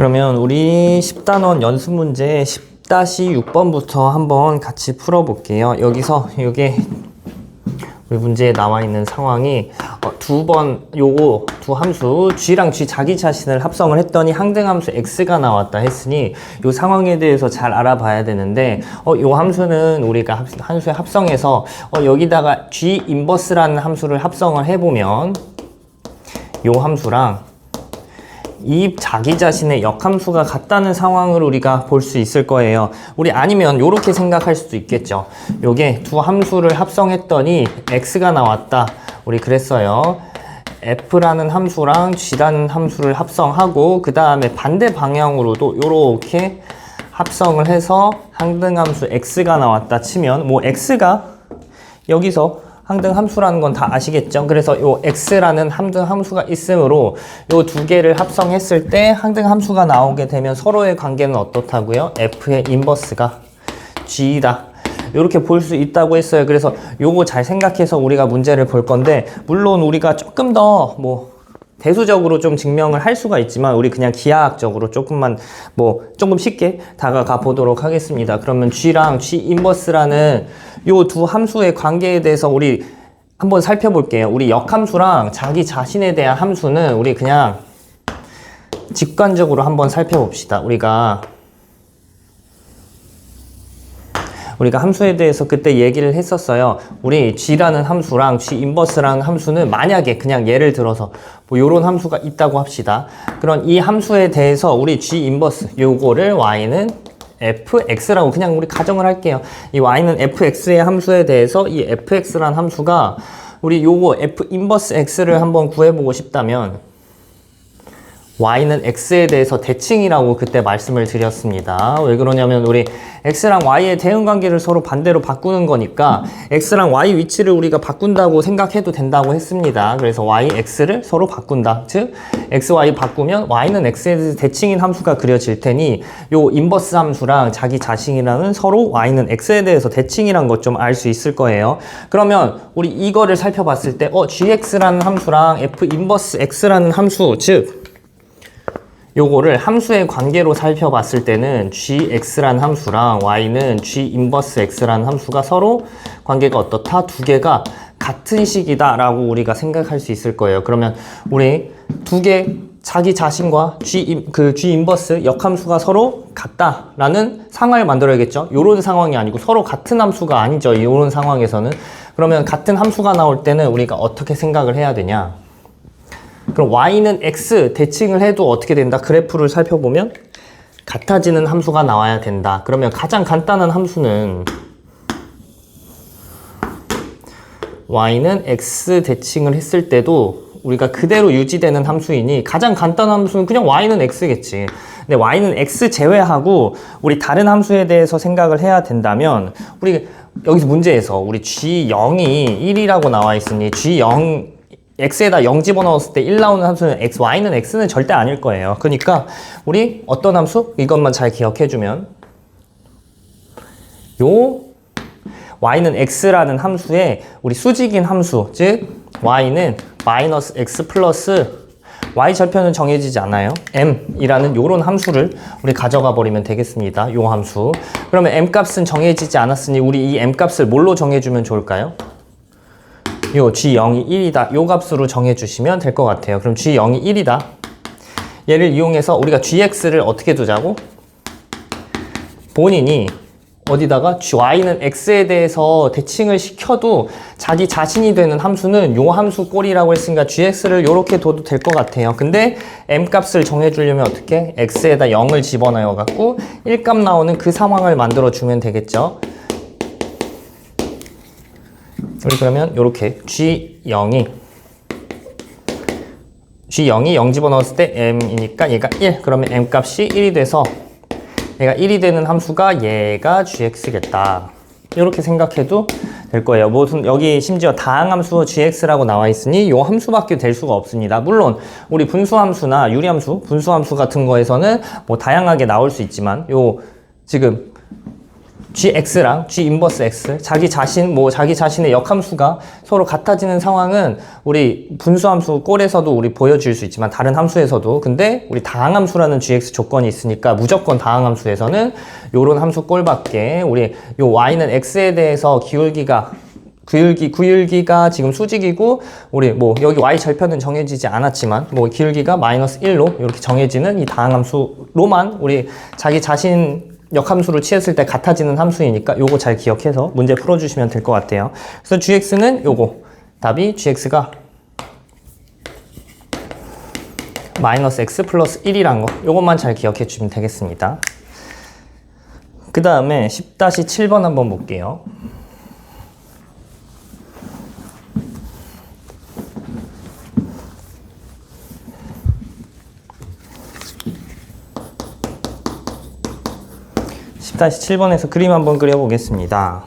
그러면 우리 10단원 연습 문제 10-6번부터 한번 같이 풀어볼게요. 여기서 이게 우리 문제에 나와 있는 상황이 두 함수 g랑 g 자기 자신을 합성을 했더니 항등함수 x가 나왔다 했으니 이 상황에 대해서 잘 알아봐야 되는데 이 함수는 우리가 함수에 합성해서 여기다가 g 인버스라는 함수를 합성을 해보면 이 함수랑 이 자기 자신의 역함수가 같다는 상황을 우리가 볼 수 있을 거예요. 우리 아니면 이렇게 생각할 수도 있겠죠. 요게 두 함수를 합성했더니 x가 나왔다. 우리 그랬어요. f라는 함수랑 g라는 함수를 합성하고 그 다음에 반대 방향으로도 이렇게 합성을 해서 항등함수 x가 나왔다 치면 뭐 x가 여기서 항등함수라는 건 다 아시겠죠? 그래서 요 x라는 항등함수가 있으므로 요 두 개를 합성했을 때 항등함수가 나오게 되면 서로의 관계는 어떻다고요? f의 인버스가 g다. 이렇게 볼 수 있다고 했어요. 그래서 요거 잘 생각해서 우리가 문제를 볼 건데, 물론 우리가 조금 더 대수적으로 좀 증명을 할 수가 있지만 우리 그냥 기하학적으로 조금 쉽게 다가가 보도록 하겠습니다. 그러면 g랑 g 인버스라는 요 두 함수의 관계에 대해서 우리 한번 살펴볼게요. 우리 역함수랑 자기 자신에 대한 함수는 우리 그냥 직관적으로 한번 살펴봅시다. 우리가 함수에 대해서 그때 얘기를 했었어요. 우리 g라는 함수랑 g 인버스라는 함수는 만약에 그냥 예를 들어서 요런 함수가 있다고 합시다. 그럼 이 함수에 대해서 우리 g 인버스 요거를 y는 fx라고 그냥 우리 가정을 할게요. 이 y는 fx의 함수에 대해서 이 fx라는 함수가 우리 요거 f 인버스 x를 한번 구해보고 싶다면 y는 x에 대해서 대칭이라고 그때 말씀을 드렸습니다. 왜 그러냐면 우리 x랑 y의 대응관계를 서로 반대로 바꾸는 거니까 x랑 y 위치를 우리가 바꾼다고 생각해도 된다고 했습니다. 그래서 y, x를 서로 바꾼다. 즉 x, y 바꾸면 y는 x에 대해서 대칭인 함수가 그려질 테니 요 인버스 함수랑 자기 자신이랑은 서로 y는 x에 대해서 대칭이란 것 좀 알 수 있을 거예요. 그러면 우리 이거를 살펴봤을 때 gx라는 함수랑 f 인버스 x라는 함수, 즉 요거를 함수의 관계로 살펴봤을 때는 gx라는 함수랑 y는 g 인버스 x라는 함수가 서로 관계가 어떻다? 두 개가 같은 식이다 라고 우리가 생각할 수 있을 거예요. 그러면 우리 두 개 자기 자신과 g 인버스 역함수가 서로 같다라는 상황을 만들어야겠죠. 요런 상황이 아니고 서로 같은 함수가 아니죠. 요런 상황에서는. 그러면 같은 함수가 나올 때는 우리가 어떻게 생각을 해야 되냐? 그럼 y는 x 대칭을 해도 어떻게 된다? 그래프를 살펴보면 같아지는 함수가 나와야 된다. 그러면 가장 간단한 함수는 y는 x 대칭을 했을 때도 우리가 그대로 유지되는 함수이니 가장 간단한 함수는 그냥 y는 x겠지. 근데 y는 x 제외하고 우리 다른 함수에 대해서 생각을 해야 된다면 우리 여기서 문제에서 우리 g0이 1이라고 나와 있으니 g0 x에다 0 집어넣었을 때 1 나오는 함수는 x, y는 x는 절대 아닐 거예요. 그러니까 우리 어떤 함수? 이것만 잘 기억해주면 요 y는 x라는 함수에 우리 수직인 함수, 즉 y는 마이너스 x 플러스 y 절편은 정해지지 않아요. m이라는 요런 함수를 우리 가져가 버리면 되겠습니다. 요 함수. 그러면 m 값은 정해지지 않았으니 우리 이 m 값을 뭘로 정해주면 좋을까요? 요 g0이 1이다. 요 값으로 정해주시면 될 것 같아요. 그럼 g0이 1이다. 얘를 이용해서 우리가 gx를 어떻게 두자고? 본인이 어디다가 y는 x에 대해서 대칭을 시켜도 자기 자신이 되는 함수는 요 함수 꼴이라고 했으니까 gx를 요렇게 둬도 될 것 같아요. 근데 m 값을 정해주려면 어떻게? x에다 0을 집어넣어 갖고 1값 나오는 그 상황을 만들어 주면 되겠죠. 우리 그러면 요렇게 g0이 0 집어넣었을 때 m이니까 얘가 1. 그러면 m 값이 1이 돼서 얘가 1이 되는 함수가 얘가 gx겠다. 이렇게 생각해도 될 거예요. 여기 심지어 다항함수 gx라고 나와 있으니 요 함수밖에 될 수가 없습니다. 물론 우리 분수함수나 유리함수, 분수함수 같은 거에서는 다양하게 나올 수 있지만 요 지금 gx랑 g 인버스 x 자기 자신의 역함수가 서로 같아지는 상황은 우리 분수함수 꼴에서도 우리 보여줄 수 있지만 다른 함수에서도 근데 우리 다항함수라는 gx 조건이 있으니까 무조건 다항함수에서는 요런 함수 꼴밖에 우리 요 y는 x에 대해서 기울기가 지금 수직이고 우리 뭐 여기 y 절편은 정해지지 않았지만 뭐 기울기가 마이너스 1로 이렇게 정해지는 이 다항함수로만 우리 자기 자신 역함수를 취했을 때 같아지는 함수이니까 요거 잘 기억해서 문제 풀어주시면 될 것 같아요. 그래서 gx는 요거 답이 gx가 마이너스 x 플러스 1이란 거 요것만 잘 기억해 주시면 되겠습니다. 그 다음에 10-7번 한번 볼게요. 다시 7번에서 그림 한번 그려보겠습니다.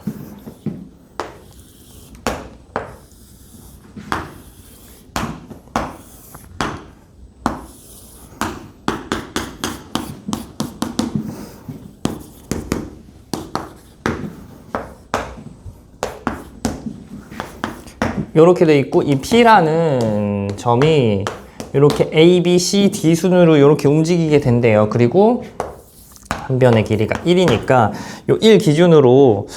이렇게 돼 있고 이 P라는 점이 이렇게 A, B, C, D 순으로 이렇게 움직이게 된대요. 그리고 한 변의 길이가 1이니까 요 1 기준으로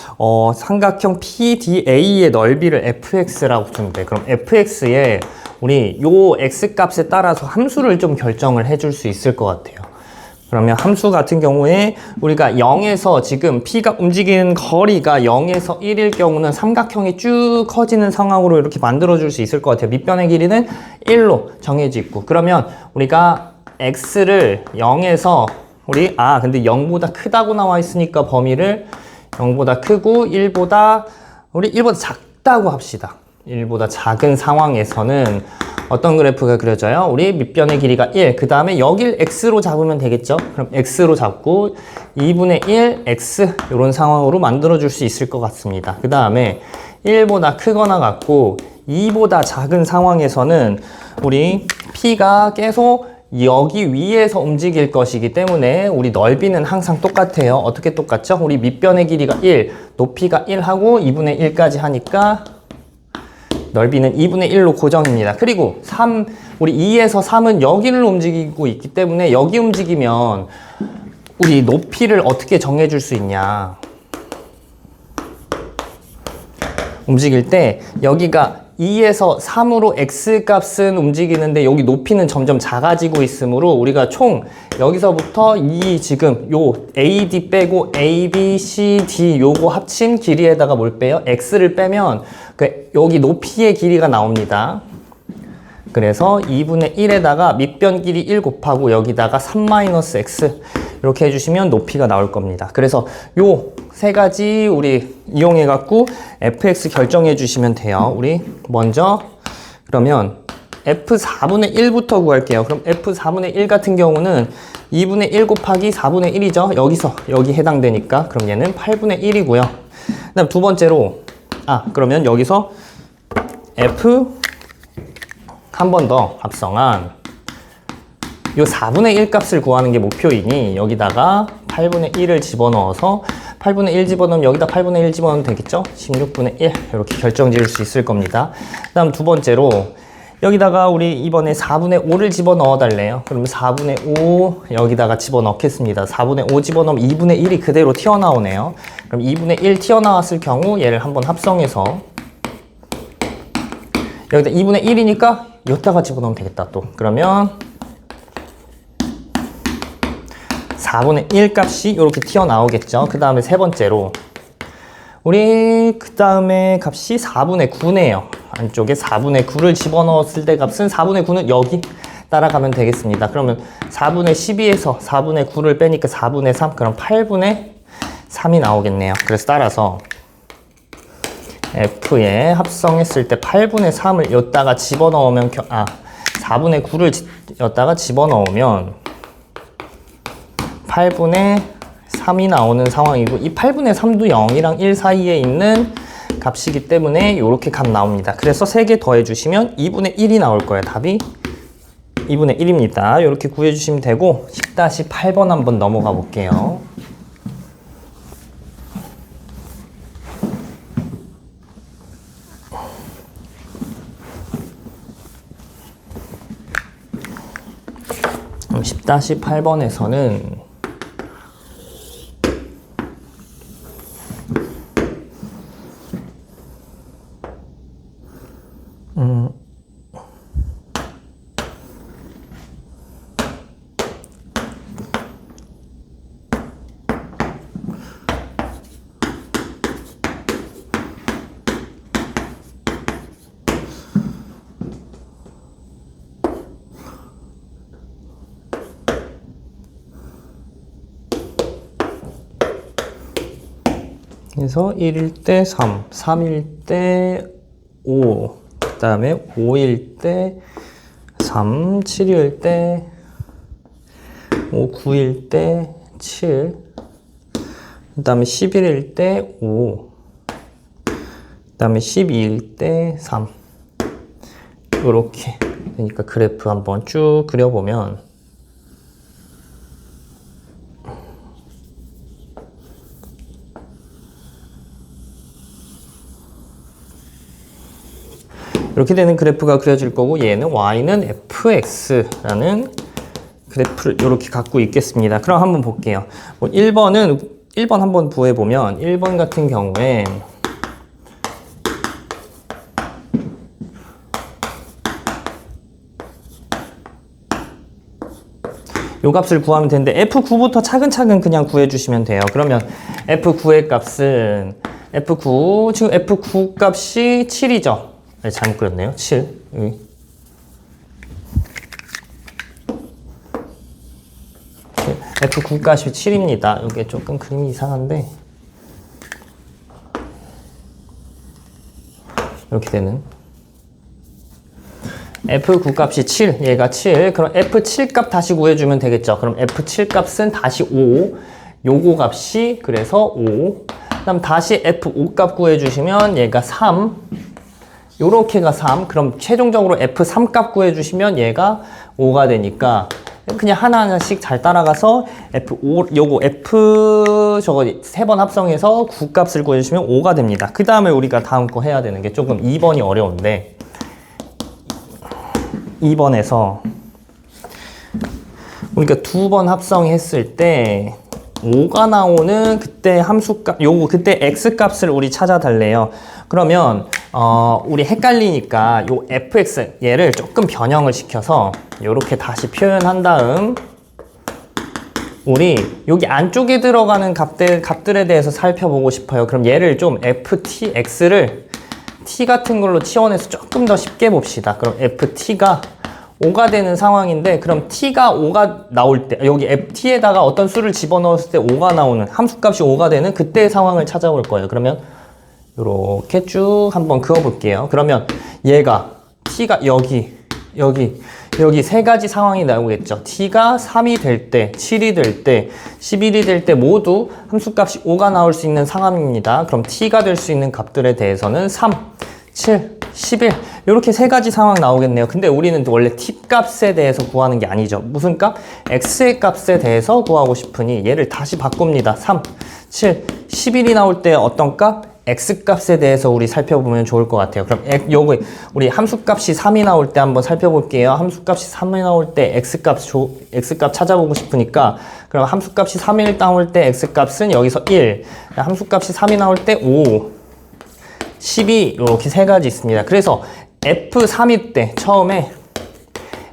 삼각형 PDA의 넓이를 fx라고 주면 돼. 그럼 fx에 우리 요 x 값에 따라서 함수를 좀 결정을 해줄 수 있을 것 같아요. 그러면 함수 같은 경우에 우리가 0에서 지금 P가 움직이는 거리가 0에서 1일 경우는 삼각형이 쭉 커지는 상황으로 이렇게 만들어줄 수 있을 것 같아요. 밑변의 길이는 1로 정해져 있고 그러면 우리가 x를 0에서 근데 0보다 크다고 나와 있으니까 범위를 0보다 크고 1보다 작다고 합시다. 1보다 작은 상황에서는 어떤 그래프가 그려져요? 우리 밑변의 길이가 1, 그 다음에 여길 x로 잡으면 되겠죠? 그럼 x로 잡고 2분의 1 x 이런 상황으로 만들어줄 수 있을 것 같습니다. 그 다음에 1보다 크거나 같고 2보다 작은 상황에서는 우리 P가 계속 여기 위에서 움직일 것이기 때문에 우리 넓이는 항상 똑같아요. 어떻게 똑같죠? 우리 밑변의 길이가 1, 높이가 1하고 2분의 1까지 하니까 넓이는 2분의 1로 고정입니다. 그리고 우리 2에서 3은 여기를 움직이고 있기 때문에 여기 움직이면 우리 높이를 어떻게 정해줄 수 있냐. 움직일 때 여기가 2에서 3으로 x값은 움직이는데 여기 높이는 점점 작아지고 있으므로 우리가 총 여기서부터 지금 요 AD 빼고 A, B, C, D 요거 합친 길이에다가 뭘 빼요? x를 빼면 여기 높이의 길이가 나옵니다. 그래서 2분의 1에다가 밑변 길이 1 곱하고 여기다가 3-x 이렇게 해주시면 높이가 나올 겁니다. 그래서 요 세 가지 우리 이용해 갖고 fx 결정해 주시면 돼요. 우리 먼저 그러면 f4분의 1부터 구할게요. 그럼 f4분의 1 같은 경우는 2분의 1 곱하기 4분의 1이죠. 여기 해당되니까 그럼 얘는 8분의 1이고요. 그 다음 두 번째로 그러면 여기서 f 한 번 더 합성한 요 4분의 1 값을 구하는 게 목표이니 여기다가 8분의 1을 집어넣어서 8분의 1 집어넣으면 여기다 8분의 1 집어넣으면 되겠죠? 16분의 1 이렇게 결정 지을 수 있을 겁니다. 그 다음 두 번째로 여기다가 우리 이번에 4분의 5를 집어넣어 달래요. 그러면 4분의 5 여기다가 집어넣겠습니다. 4분의 5 집어넣으면 2분의 1이 그대로 튀어나오네요. 그럼 2분의 1 튀어나왔을 경우 얘를 한번 합성해서 여기다 2분의 1이니까 여기다가 집어넣으면 되겠다 또. 그러면 4분의 1 값이 이렇게 튀어나오겠죠. 그 다음에 세 번째로 우리 그 다음에 값이 4분의 9네요. 안쪽에 4분의 9를 집어넣었을 때 값은 4분의 9는 여기 따라가면 되겠습니다. 그러면 4분의 12에서 4분의 9를 빼니까 4분의 3 그럼 8분의 3이 나오겠네요. 그래서 따라서 F에 합성했을 때 8분의 3을 여기다가 집어넣으면 4분의 9를 여기다가 집어넣으면 8분의 3이 나오는 상황이고 이 8분의 3도 0이랑 1 사이에 있는 값이기 때문에 이렇게 값 나옵니다. 그래서 3개 더해주시면 2분의 1이 나올 거예요. 답이 2분의 1입니다. 이렇게 구해주시면 되고 10-8번 한번 넘어가 볼게요. 10-8번에서는 그래서 1일 때 3, 3일 때 5, 그 다음에 5일 때 3, 7일 때 5, 9일 때 7, 그 다음에 11일 때 5, 그 다음에 12일 때 3. 이렇게 그러니까 그래프 한번 쭉 그려보면 이렇게 되는 그래프가 그려질 거고, 얘는 y는 fx라는 그래프를 이렇게 갖고 있겠습니다. 그럼 한번 볼게요. 1번 한번 구해보면 1번 같은 경우에 요 값을 구하면 되는데 F9부터 차근차근 그냥 구해주시면 돼요. 그러면 F9의 값은 F9, 지금 F9 값이 7이죠. 네, 잘못 그렸네요. 7. 여기. F9 값이 7입니다. 이게 조금 그림이 이상한데 이렇게 되는 F9 값이 7, 얘가 7. 그럼 F7 값 다시 구해주면 되겠죠. 그럼 F7 값은 다시 5, 요거 값이 그래서 5. 그다음 다시 F5 값 구해주시면 얘가 3, 요렇게가 3. 그럼 최종적으로 F3 값 구해주시면 얘가 5가 되니까 그냥 하나하나씩 잘 따라가서 F5, 요거 F 저거 3번 합성해서 9 값을 구해주시면 5가 됩니다. 그 다음에 우리가 다음 거 해야 되는 게 조금 2번이 어려운데 2번에서 우리가 2번 합성했을 때 5가 나오는 그때 함수값, 그때 x값을 우리 찾아달래요. 그러면 우리 헷갈리니까 요 fx 얘를 조금 변형을 시켜서 요렇게 다시 표현한 다음 우리 여기 안쪽에 들어가는 값들에 대해서 살펴보고 싶어요. 그럼 얘를 좀 ftx를 t 같은 걸로 치환해서 조금 더 쉽게 봅시다. 그럼 ft가 5가 되는 상황인데, 그럼 t가 5가 나올 때, 여기 ft에다가 어떤 수를 집어넣었을 때 5가 나오는, 함수값이 5가 되는 그때의 상황을 찾아볼 거예요. 그러면 이렇게 쭉 한번 그어볼게요. 그러면 얘가 t가 여기 세 가지 상황이 나오겠죠. t가 3이 될 때, 7이 될 때, 11이 될 때 모두 함수값이 5가 나올 수 있는 상황입니다. 그럼 t가 될 수 있는 값들에 대해서는 3, 7, 11 이렇게 세 가지 상황 나오겠네요. 근데 우리는 원래 t 값에 대해서 구하는 게 아니죠. 무슨 값? x의 값에 대해서 구하고 싶으니 얘를 다시 바꿉니다. 3, 7, 11이 나올 때 어떤 값? x값에 대해서 우리 살펴보면 좋을 것 같아요. 그럼 요거 우리 함수값이 3이 나올 때 한번 살펴볼게요. 함수값이 3이 나올 때 x값 찾아보고 싶으니까, 그럼 함수값이 3이 나올 때 x값은 여기서 1, 함수값이 3이 나올 때 5, 12 이렇게 세 가지 있습니다. 그래서 f3일 때 처음에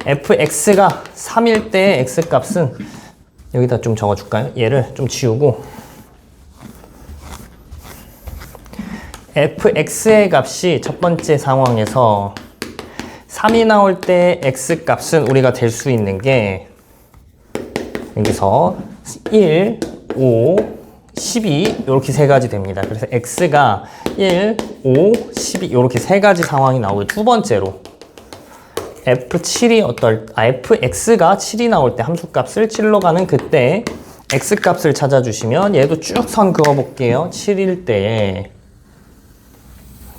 fx가 3일 때 x값은 여기다 좀 적어줄까요? 얘를 좀 지우고 fx의 값이 첫 번째 상황에서 3이 나올 때 x값은 우리가 될 수 있는 게 여기서 1, 5, 12 이렇게 세 가지 됩니다. 그래서 x가 1, 5, 12 이렇게 세 가지 상황이 나오고, 두 번째로 fx가 7이 나올 때 함수값을 7로 가는 그때 x값을 찾아주시면 얘도 쭉 선 그어볼게요. 7일 때에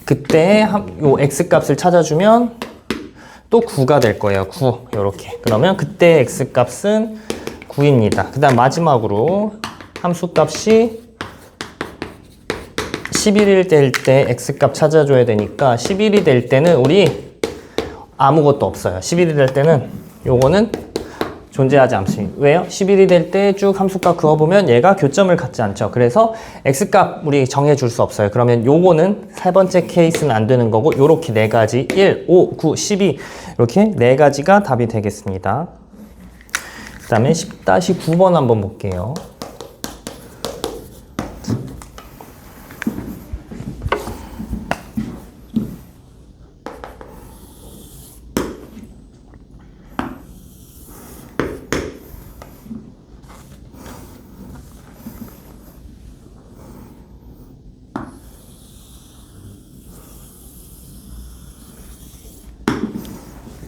그때 요 x값을 찾아주면 또 9가 될 거예요. 9 이렇게. 그러면 그때 x값은 9입니다. 그 다음 마지막으로 함수값이 11일 될 때 x값 찾아줘야 되니까 11이 될 때는 우리 아무것도 없어요. 11이 될 때는 요거는 존재하지 않습니다. 왜요? 11이 될 때 쭉 함수값 그어보면 얘가 교점을 갖지 않죠. 그래서 x값 우리 정해줄 수 없어요. 그러면 요거는 세 번째 케이스는 안 되는 거고 요렇게 네 가지 1, 5, 9, 12 이렇게 네 가지가 답이 되겠습니다. 그 다음에 10-9번 한번 볼게요.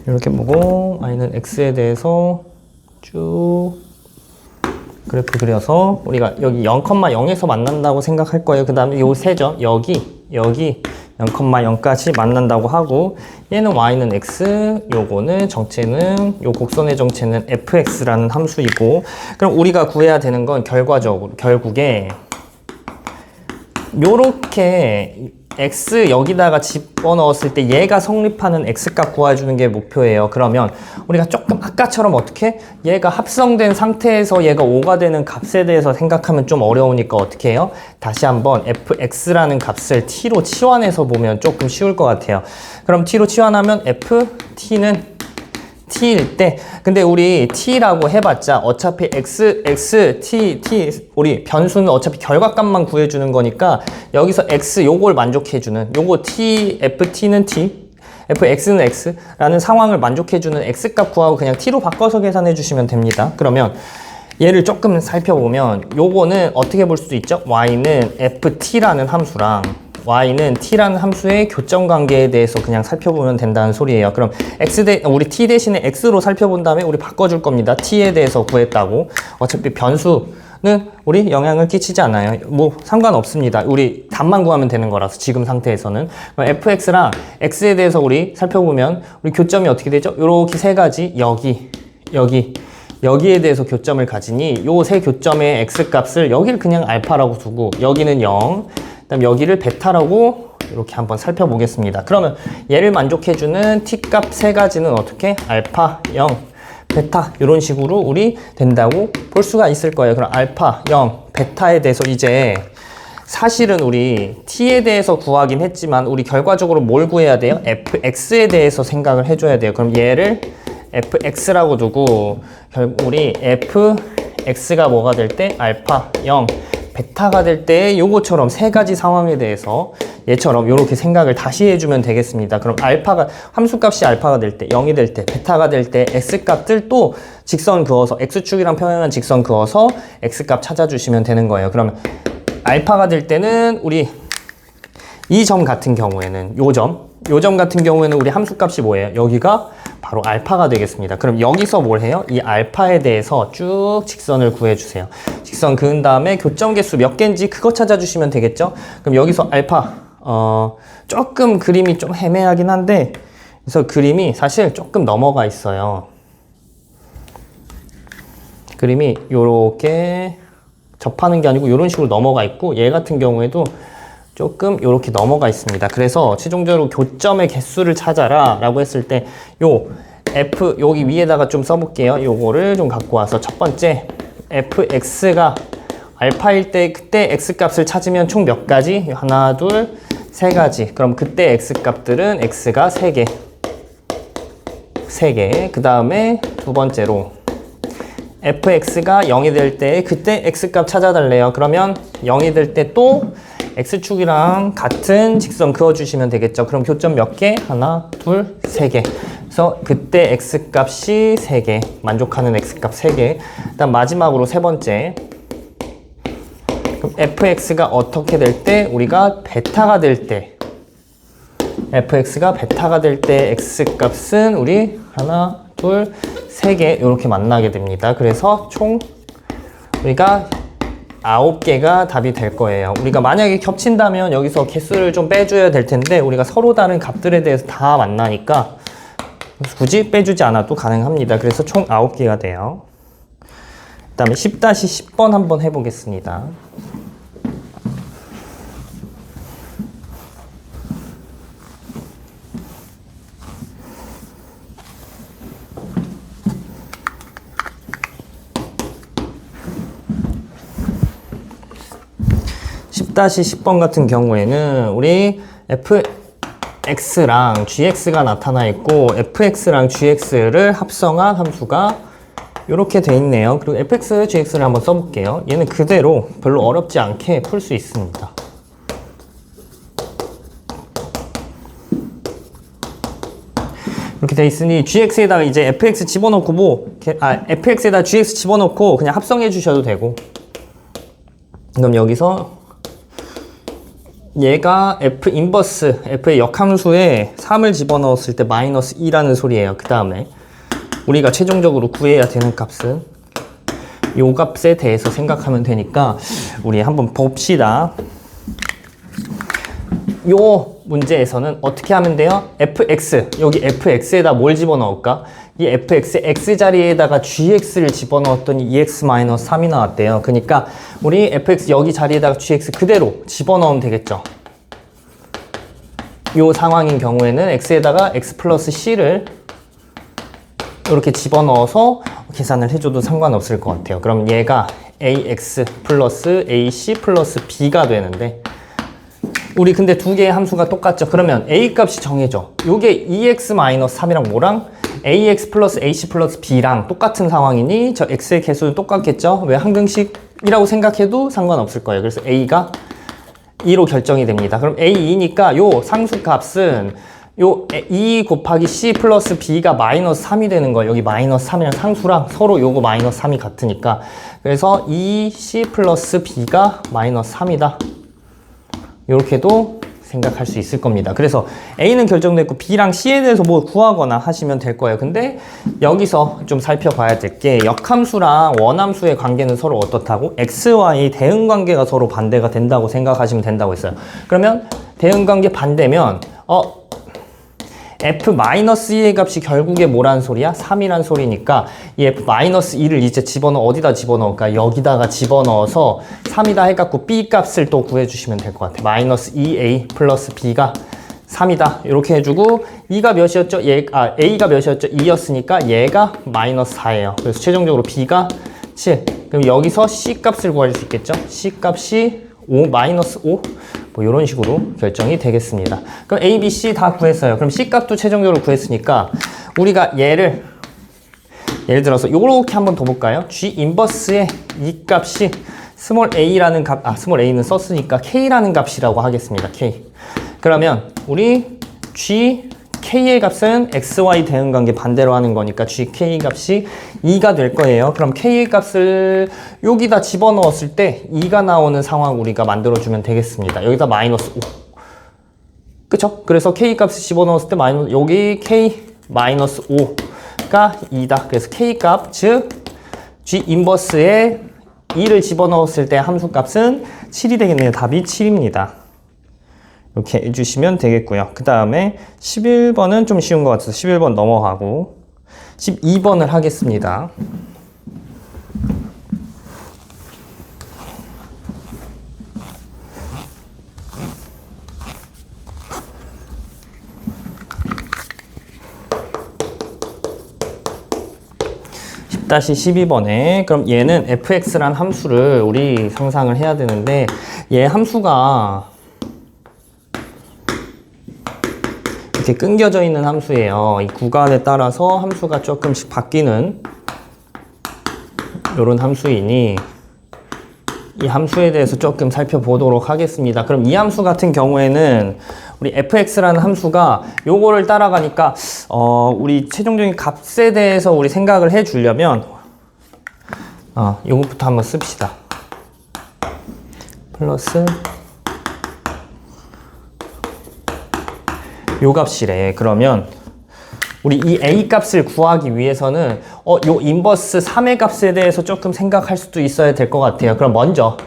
이렇게 보고 y는 x에 대해서 쭉 그래프 그려서 우리가 여기 0,0에서 만난다고 생각할 거예요. 그 다음에 요 세 점 여기 0,0까지 만난다고 하고 얘는 y는 x, 요거는 정체는 요 곡선의 정체는 fx라는 함수이고 그럼 우리가 구해야 되는 건 결국에 요렇게 x 여기다가 집어넣었을 때 얘가 성립하는 x값 구해주는 게 목표예요. 그러면 우리가 조금 아까처럼 어떻게 얘가 합성된 상태에서 얘가 5가 되는 값에 대해서 생각하면 좀 어려우니까 어떻게 해요? 다시 한번 fx라는 값을 t로 치환해서 보면 조금 쉬울 것 같아요. 그럼 t로 치환하면 ft는 t일 때 근데 우리 t라고 해봤자 어차피 x, t 우리 변수는 어차피 결과값만 구해주는 거니까 여기서 x 요걸 만족해주는 요거 ft는 t fx는 x라는 상황을 만족해주는 x값 구하고 그냥 t로 바꿔서 계산해 주시면 됩니다. 그러면 얘를 조금 살펴보면 요거는 어떻게 볼 수도 있죠? y는 ft라는 함수랑 y는 t라는 함수의 교점 관계에 대해서 그냥 살펴보면 된다는 소리예요. 그럼 우리 t 대신에 x로 살펴본 다음에 우리 바꿔줄 겁니다. t에 대해서 구했다고. 어차피 변수는 우리 영향을 끼치지 않아요. 뭐 상관없습니다. 우리 답만 구하면 되는 거라서 지금 상태에서는. 그럼 fx랑 x에 대해서 우리 살펴보면 우리 교점이 어떻게 되죠? 요렇게 세 가지 여기에 대해서 교점을 가지니 요 세 교점의 x값을 여기를 그냥 알파라고 두고 여기는 0 그다음 여기를 베타라고 이렇게 한번 살펴보겠습니다. 그러면 얘를 만족해주는 t값 세 가지는 어떻게? 알파, 0, 베타 이런 식으로 우리 된다고 볼 수가 있을 거예요. 그럼 알파, 0, 베타에 대해서 이제 사실은 우리 t에 대해서 구하긴 했지만 우리 결과적으로 뭘 구해야 돼요? fx에 대해서 생각을 해줘야 돼요. 그럼 얘를 fx라고 두고 결국 우리 fx가 뭐가 될 때? 알파, 0, 베타가 될 때 요거처럼 세 가지 상황에 대해서 얘처럼 이렇게 생각을 다시 해주면 되겠습니다. 그럼 함수값이 알파가 될 때, 0이 될 때, 베타가 될 때 x값들 또 직선 그어서 x축이랑 평행한 직선 그어서 x값 찾아주시면 되는 거예요. 그러면 알파가 될 때는 우리 이 점 같은 경우에는 요 점 같은 경우에는 우리 함수값이 뭐예요? 여기가 바로 알파가 되겠습니다. 그럼 여기서 뭘 해요? 이 알파에 대해서 쭉 직선을 구해주세요. 직선 그은 다음에 교점 개수 몇 개인지 그거 찾아주시면 되겠죠? 그럼 여기서 알파 조금 그림이 좀 애매하긴 한데 그래서 그림이 사실 조금 넘어가 있어요. 그림이 요렇게 접하는 게 아니고 이런 식으로 넘어가 있고 얘 같은 경우에도 조금 이렇게 넘어가 있습니다. 그래서 최종적으로 교점의 개수를 찾아라 라고 했을 때 요 f 여기 위에다가 좀 써볼게요. 요거를 좀 갖고 와서 첫 번째 fx가 알파일 때 그때 x값을 찾으면 총 몇 가지? 하나, 둘, 세 가지. 그럼 그때 x값들은 x가 3개 그 다음에 두 번째로 fx가 0이 될 때 그때 x값 찾아달래요. 그러면 0이 될 때 또 x축이랑 같은 직선 그어주시면 되겠죠. 그럼 교점 몇 개? 하나, 둘, 3개. 그래서 그때 x값이 3개, 만족하는 x값 3개. 일단 마지막으로 세 번째. 그럼 fx가 어떻게 될 때? 우리가 베타가 될 때. fx가 베타가 될 때 x값은 우리 하나, 둘, 3개 이렇게 만나게 됩니다. 그래서 총 우리가 9개가 답이 될 거예요. 우리가 만약에 겹친다면 여기서 개수를 좀 빼줘야 될 텐데 우리가 서로 다른 값들에 대해서 다 만나니까 굳이 빼주지 않아도 가능합니다. 그래서 총 9개가 돼요. 그 다음에 10-10번 한번 해보겠습니다. 10-10번 같은 경우에는 우리 fx랑 gx가 나타나 있고 fx랑 gx를 합성한 함수가 이렇게 돼 있네요. 그리고 fx, gx를 한번 써볼게요. 얘는 그대로 별로 어렵지 않게 풀 수 있습니다. 이렇게 돼 있으니 gx에다가 이제 fx 집어넣고 fx에다 gx 집어넣고 그냥 합성해 주셔도 되고, 그럼 여기서 얘가 f 인버스 f의 역함수에 3을 집어넣었을 때 마이너스 2라는 소리예요. 그 다음에 우리가 최종적으로 구해야 되는 값은 요 값에 대해서 생각하면 되니까 우리 한번 봅시다. 요 문제에서는 어떻게 하면 돼요? fx, 여기 fx에다 뭘 집어넣을까? 이 fx의 x 자리에다가 gx를 집어넣었더니 2x-3이 나왔대요. 그러니까 우리 fx 여기 자리에다가 gx 그대로 집어넣으면 되겠죠. 요 상황인 경우에는 x에다가 x 플러스 c를 이렇게 집어넣어서 계산을 해줘도 상관없을 것 같아요. 그럼 얘가 ax 플러스 ac 플러스 b가 되는데, 우리 근데 두 개의 함수가 똑같죠? 그러면 a 값이 정해져. 요게 2x-3이랑 뭐랑? ax 플러스 ac 플러스 b랑 똑같은 상황이니 저 x의 개수는 똑같겠죠? 왜 항등식이라고 생각해도 상관없을 거예요. 그래서 a가 2로 결정이 됩니다. 그럼 a2니까 요 상수값은 요 2 곱하기 c 플러스 b가 마이너스 3이 되는 거예요. 여기 마이너스 3이랑 상수랑 서로 요거 마이너스 3이 같으니까. 그래서 2c 플러스 b가 마이너스 3이다. 이렇게도 생각할 수 있을 겁니다. 그래서 A는 결정됐고 B랑 C에 대해서 뭐 구하거나 하시면 될 거예요. 근데 여기서 좀 살펴봐야 될 게 역함수랑 원함수의 관계는 서로 어떻다고? XY 대응관계가 서로 반대가 된다고 생각하시면 된다고 했어요. 그러면 대응관계 반대면 f-2의 값이 결국에 뭐라는 소리야? 3이란 소리니까 이 f-2를 이제 어디다 집어넣을까? 여기다가 집어넣어서 3이다 해갖고 b 값을 또 구해주시면 될 것 같아. 마이너스 2a 플러스 b가 3이다 이렇게 해주고, 2가 몇이었죠? a가 몇이었죠? 2였으니까 얘가 마이너스 4예요. 그래서 최종적으로 b가 7. 그럼 여기서 c 값을 구할 수 있겠죠? c 값이 5, 마이너스 5? 뭐 이런 식으로 결정이 되겠습니다. 그럼 A, B, C 다 구했어요. 그럼 C 값도 최종적으로 구했으니까 우리가 예를 들어서 이렇게 한번 더 볼까요? G 인버스의 이 값이 스몰 a라는 값, 스몰 a는 썼으니까 k라는 값이라고 하겠습니다. k. 그러면 우리 k의 값은 xy 대응관계 반대로 하는 거니까 gk 값이 2가 될 거예요. 그럼 k의 값을 여기다 집어넣었을 때 2가 나오는 상황 우리가 만들어주면 되겠습니다. 여기다 마이너스 5. 그쵸? 그래서 k 값을 집어넣었을 때 여기 k 마이너스 5가 2다. 그래서 k 값, 즉 g 인버스에 2를 집어넣었을 때 함수 값은 7이 되겠네요. 답이 7입니다. 이렇게 해주시면 되겠고요. 그 다음에 11번은 좀 쉬운 것 같아서 11번 넘어가고 12번을 하겠습니다. (10-12번에) 그럼 얘는 fx란 함수를 우리 상상을 해야 되는데, 얘 함수가 이렇게 끊겨져 있는 함수예요. 이 구간에 따라서 함수가 조금씩 바뀌는 이런 함수이니 이 함수에 대해서 조금 살펴보도록 하겠습니다. 그럼 이 함수 같은 경우에는 우리 fx라는 함수가 요거를 따라가니까 우리 최종적인 값에 대해서 우리 생각을 해 주려면 요것부터 한번 씁시다. 플러스 요 값이래. 그러면 우리 이 a 값을 구하기 위해서는 요 인버스 3의 값에 대해서 조금 생각할 수도 있어야 될 것 같아요. 그럼 먼저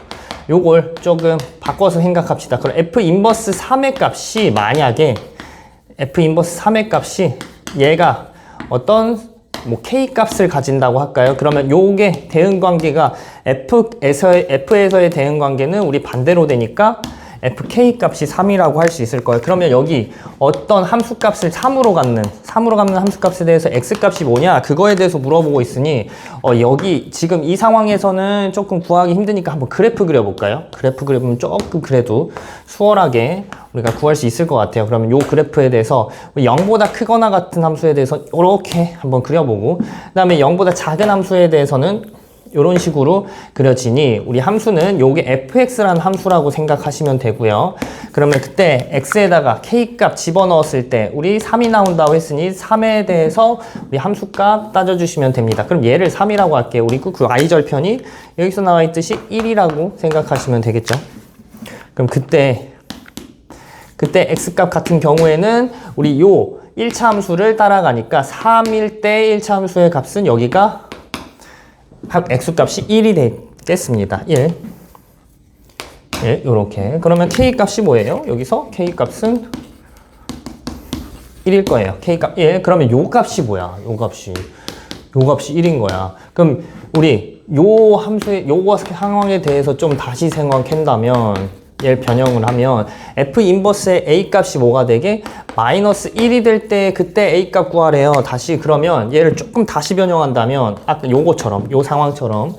요걸 조금 바꿔서 생각합시다. 그럼 f 인버스 3의 값이 만약에 f 인버스 3의 값이 얘가 어떤 k 값을 가진다고 할까요? 그러면 요게 대응관계가 f에서의 대응관계는 우리 반대로 되니까 fk 값이 3이라고 할 수 있을 거예요. 그러면 여기 어떤 함수 값을 3으로 갖는 함수 값에 대해서 x 값이 뭐냐 그거에 대해서 물어보고 있으니 여기 지금 이 상황에서는 조금 구하기 힘드니까 한번 그래프 그려볼까요? 그래프 그려보면 조금 그래도 수월하게 우리가 구할 수 있을 것 같아요. 그러면 요 그래프에 대해서 0보다 크거나 같은 함수에 대해서 이렇게 한번 그려보고 그 다음에 0보다 작은 함수에 대해서는 이런 식으로 그려지니 우리 함수는 요게 fx라는 함수라고 생각하시면 되고요. 그러면 그때 x에다가 k값 집어넣었을 때 우리 3이 나온다고 했으니 3에 대해서 우리 함수값 따져주시면 됩니다. 그럼 얘를 3이라고 할게요. 우리 그 i절편이 여기서 나와 있듯이 1이라고 생각하시면 되겠죠. 그럼 그때 x값 같은 경우에는 우리 요 1차 함수를 따라가니까 3일 때 1차 함수의 값은 여기가 x값이 1이 되겠습니다. 1 요렇게. 그러면 k값이 뭐예요? 여기서 k값은 1일 거예요. k값 1. 그러면 요 값이 뭐야? 요 값이 1인 거야. 그럼 우리 요 함수의 요거 상황에 대해서 좀 다시 생각한다면 얘를 변형을 하면 f 인버스의 a 값이 뭐가 되게 마이너스 1이 될 때 그때 a 값 구하래요. 다시 그러면 얘를 조금 다시 변형한다면 아까 요거처럼 요 상황처럼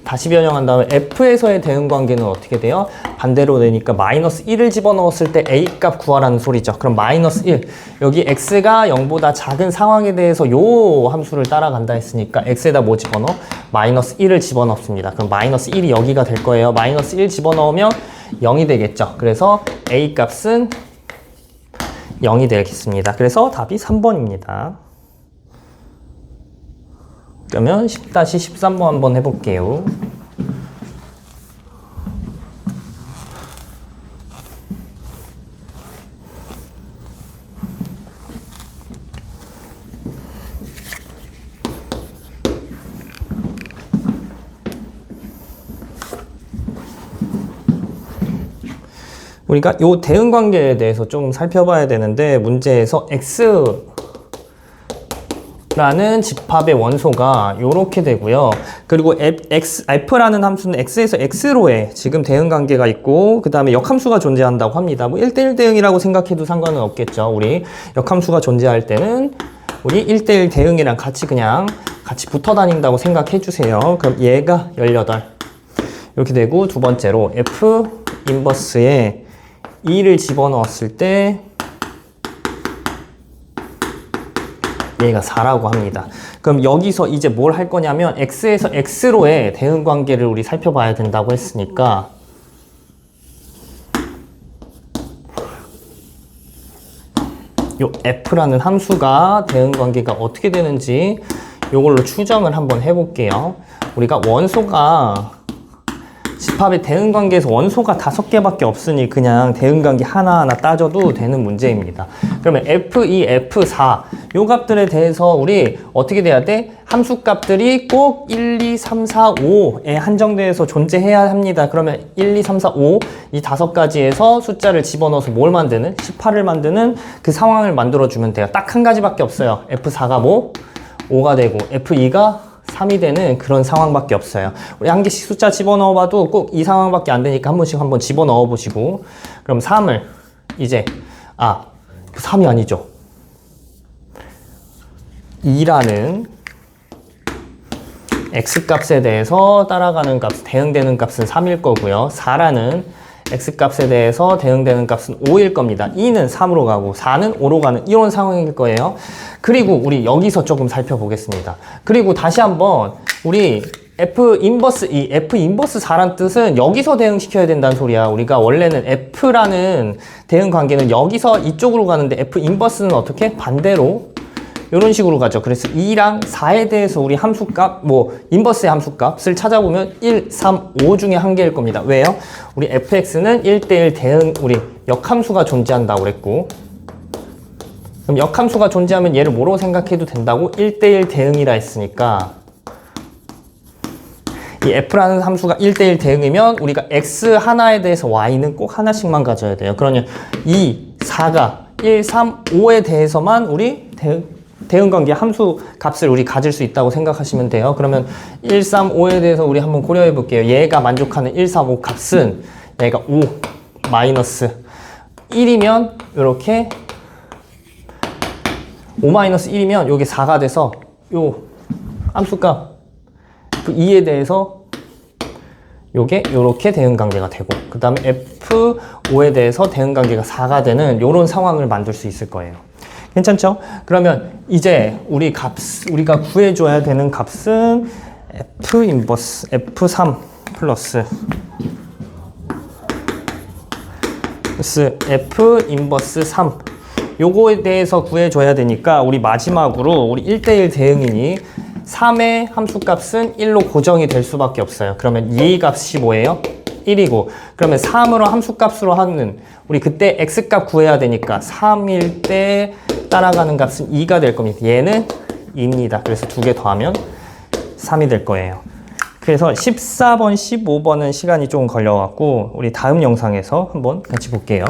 다시 변형한다면 f에서의 대응 관계는 어떻게 돼요? 반대로 되니까 마이너스 1을 집어넣었을 때 a 값 구하라는 소리죠. 그럼 마이너스 1 여기 x가 0보다 작은 상황에 대해서 요 함수를 따라간다 했으니까 x에다 뭐 집어넣어? 마이너스 1을 집어넣습니다. 그럼 마이너스 1이 여기가 될 거예요. 마이너스 1 집어넣으면 0이 되겠죠. 그래서 a 값은 0이 되겠습니다. 그래서 답이 3번입니다. 그러면 10-13번 한번 해볼게요. 우리가 요 대응 관계에 대해서 좀 살펴봐야 되는데 문제에서 x라는 집합의 원소가 요렇게 되고요. 그리고 f라는 함수는 x에서 x로의 지금 대응 관계가 있고 그 다음에 역함수가 존재한다고 합니다. 뭐 1대1 대응이라고 생각해도 상관은 없겠죠. 우리 역함수가 존재할 때는 우리 1대1 대응이랑 같이 붙어 다닌다고 생각해 주세요. 그럼 얘가 18 이렇게 되고 두 번째로 f 인버스에 2를 집어넣었을 때 얘가 4라고 합니다. 그럼 여기서 이제 뭘 할 거냐면 x에서 x로의 대응 관계를 우리 살펴봐야 된다고 했으니까 요 f라는 함수가 대응 관계가 어떻게 되는지 요걸로 추정을 한번 해볼게요. 우리가 원소가 집합의 대응 관계에서 원소가 5개밖에 없으니 그냥 대응 관계 하나하나 따져도 되는 문제입니다. 그러면 F2, F4 요 값들에 대해서 우리 어떻게 돼야 돼? 함수 값들이 꼭 1, 2, 3, 4, 5에 한정돼서 존재해야 합니다. 그러면 1, 2, 3, 4, 5 이 5가지에서 숫자를 집어넣어서 뭘 만드는? 18을 만드는 그 상황을 만들어주면 돼요. 딱 한 가지밖에 없어요. F4가 뭐? 5가 되고 F2가 3이 되는 그런 상황밖에 없어요. 우리 한 개씩 숫자 집어넣어 봐도 꼭 이 상황밖에 안 되니까 한 번씩 한번 집어넣어 보시고 그럼 3을 이제 3이 아니죠. 2라는 x값에 대해서 따라가는 값, 대응되는 값은 3일 거고요. 4라는 x값에 대해서 대응되는 값은 5일 겁니다. 2는 3으로 가고 4는 5로 가는 이런 상황일 거예요. 그리고 우리 여기서 조금 살펴보겠습니다. 그리고 다시 한번 우리 f 인버스 2, f 인버스 4란 뜻은 여기서 대응시켜야 된다는 소리야. 우리가 원래는 f라는 대응 관계는 여기서 이쪽으로 가는데 f 인버스는 어떻게? 반대로 이런 식으로 가죠. 그래서 2랑 4에 대해서 우리 함수값, 인버스의 함수값을 찾아보면 1, 3, 5 중에 한 개일 겁니다. 왜요? 우리 fx는 1대1 대응, 우리 역함수가 존재한다고 그랬고, 그럼 역함수가 존재하면 얘를 뭐로 생각해도 된다고? 1대1 대응이라 했으니까, 이 f라는 함수가 1대1 대응이면 우리가 x 하나에 대해서 y는 꼭 하나씩만 가져야 돼요. 그러면 2, 4가 1, 3, 5에 대해서만 우리 대응관계 함수 값을 우리 가질 수 있다고 생각하시면 돼요. 그러면 1, 3, 5에 대해서 우리 한번 고려해 볼게요. 얘가 만족하는 1, 3, 5 값은 얘가 5, 마이너스 1이면 이렇게 5-1이면 요게 4가 돼서 요 함수값 그 2에 대해서 요게 요렇게 대응관계가 되고 그 다음에 F5에 대해서 대응관계가 4가 되는 요런 상황을 만들 수 있을 거예요. 괜찮죠? 그러면 이제 우리가 구해줘야 되는 값은 F 인버스 F3 플러스 F 인버스 3 요거에 대해서 구해줘야 되니까 우리 마지막으로 우리 1대1 대응이니 3의 함수값은 1로 고정이 될 수밖에 없어요. 그러면 이 값이 뭐예요? 1이고 그러면 3으로 함수값으로 하는 우리 그때 x값 구해야 되니까 3일 때 따라가는 값은 2가 될 겁니다. 얘는 2입니다. 그래서 두 개 더하면 3이 될 거예요. 그래서 14번, 15번은 시간이 조금 걸려갖고 우리 다음 영상에서 한번 같이 볼게요.